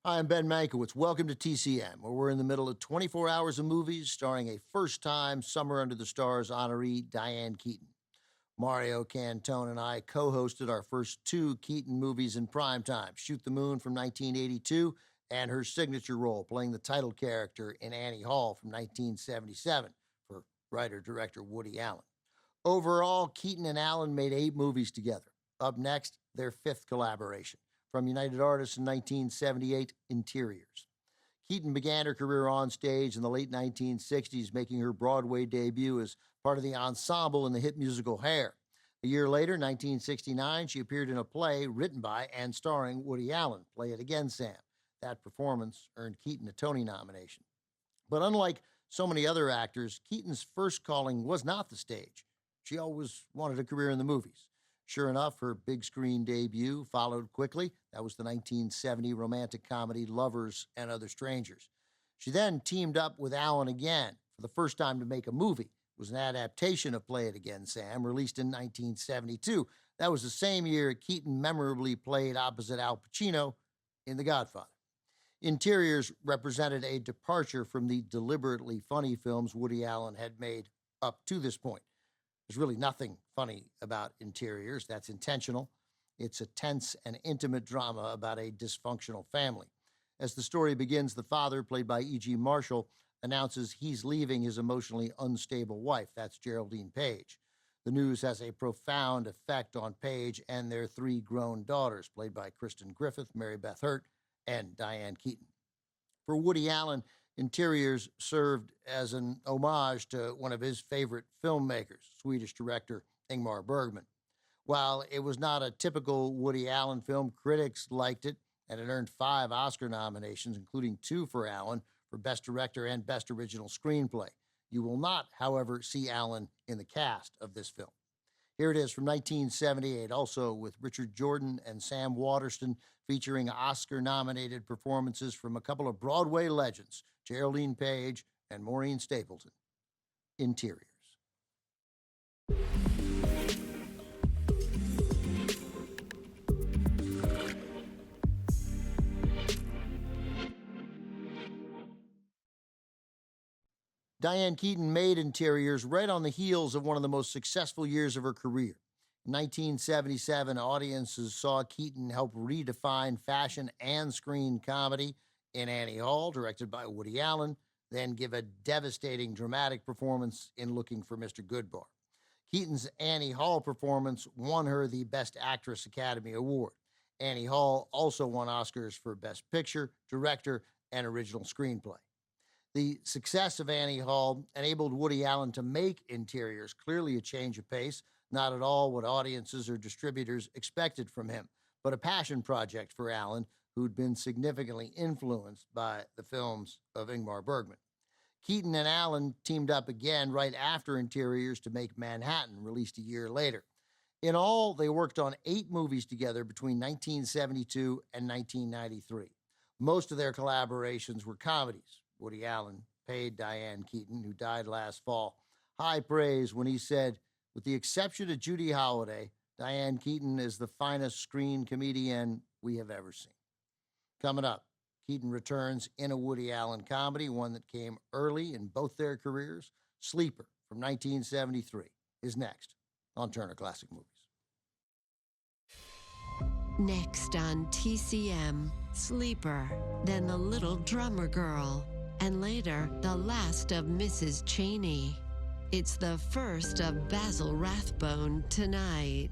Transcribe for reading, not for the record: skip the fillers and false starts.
Hi, I'm Ben Mankiewicz. Welcome to TCM, where we're in the middle of 24 hours of movies starring a first-time Summer Under the Stars honoree, Diane Keaton. Mario Cantone and I co-hosted our first two Keaton movies in primetime, Shoot the Moon from 1982 and her signature role playing the title character in Annie Hall from 1977 for writer-director Woody Allen. Overall, Keaton and Allen made 8 movies together. Up next, their 5th collaboration from United Artists in 1978, Interiors. Keaton began her career on stage in the late 1960s, making her Broadway debut as part of the ensemble in the hit musical Hair. A year later, 1969, she appeared in a play written by and starring Woody Allen, Play It Again, Sam. That performance earned Keaton a Tony nomination. But unlike so many other actors, Keaton's first calling was not the stage. She always wanted a career in the movies. Sure enough, her big screen debut followed quickly. That was the 1970 romantic comedy Lovers and Other Strangers. She then teamed up with Allen again for the first time to make a movie. It was an adaptation of Play It Again, Sam, released in 1972. That was the same year Keaton memorably played opposite Al Pacino in The Godfather. Interiors represented a departure from the deliberately funny films Woody Allen had made up to this point. There's really nothing funny about Interiors. That's intentional. It's a tense and intimate drama about a dysfunctional family. As the story begins, the father, played by E.G. Marshall, announces he's leaving his emotionally unstable wife. That's Geraldine Page. The news has a profound effect on Page and their 3 grown daughters, played by Kristen Griffith, Mary Beth Hurt, and Diane Keaton. For Woody Allen, Interiors served as an homage to one of his favorite filmmakers, Swedish director Ingmar Bergman. While it was not a typical Woody Allen film, critics liked it, and it earned 5 Oscar nominations, including 2 for Allen for Best Director and Best Original Screenplay. You will not, however, see Allen in the cast of this film. Here it is from 1978, also with Richard Jordan and Sam Waterston, featuring Oscar-nominated performances from a couple of Broadway legends, Geraldine Page and Maureen Stapleton. Interiors. Diane Keaton made Interiors right on the heels of one of the most successful years of her career. In 1977, audiences saw Keaton help redefine fashion and screen comedy in Annie Hall, directed by Woody Allen, then give a devastating dramatic performance in Looking for Mr. Goodbar. Keaton's Annie Hall performance won her the Best Actress Academy Award. Annie Hall also won Oscars for Best Picture, Director, and Original Screenplay. The success of Annie Hall enabled Woody Allen to make Interiors, clearly a change of pace, not at all what audiences or distributors expected from him, but a passion project for Allen, who'd been significantly influenced by the films of Ingmar Bergman. Keaton and Allen teamed up again right after Interiors to make Manhattan, released a year later. In all, they worked on 8 movies together between 1972 and 1993. Most of their collaborations were comedies. Woody Allen paid Diane Keaton, who died last fall, high praise when he said, "With the exception of Judy Holliday, Diane Keaton is the finest screen comedian we have ever seen." Coming up, Keaton returns in a Woody Allen comedy, one that came early in both their careers. Sleeper from 1973 is next on Turner Classic Movies. Next on TCM, Sleeper, then The Little Drummer Girl, and later, The Last of Mrs. Cheney. It's the first of Basil Rathbone tonight.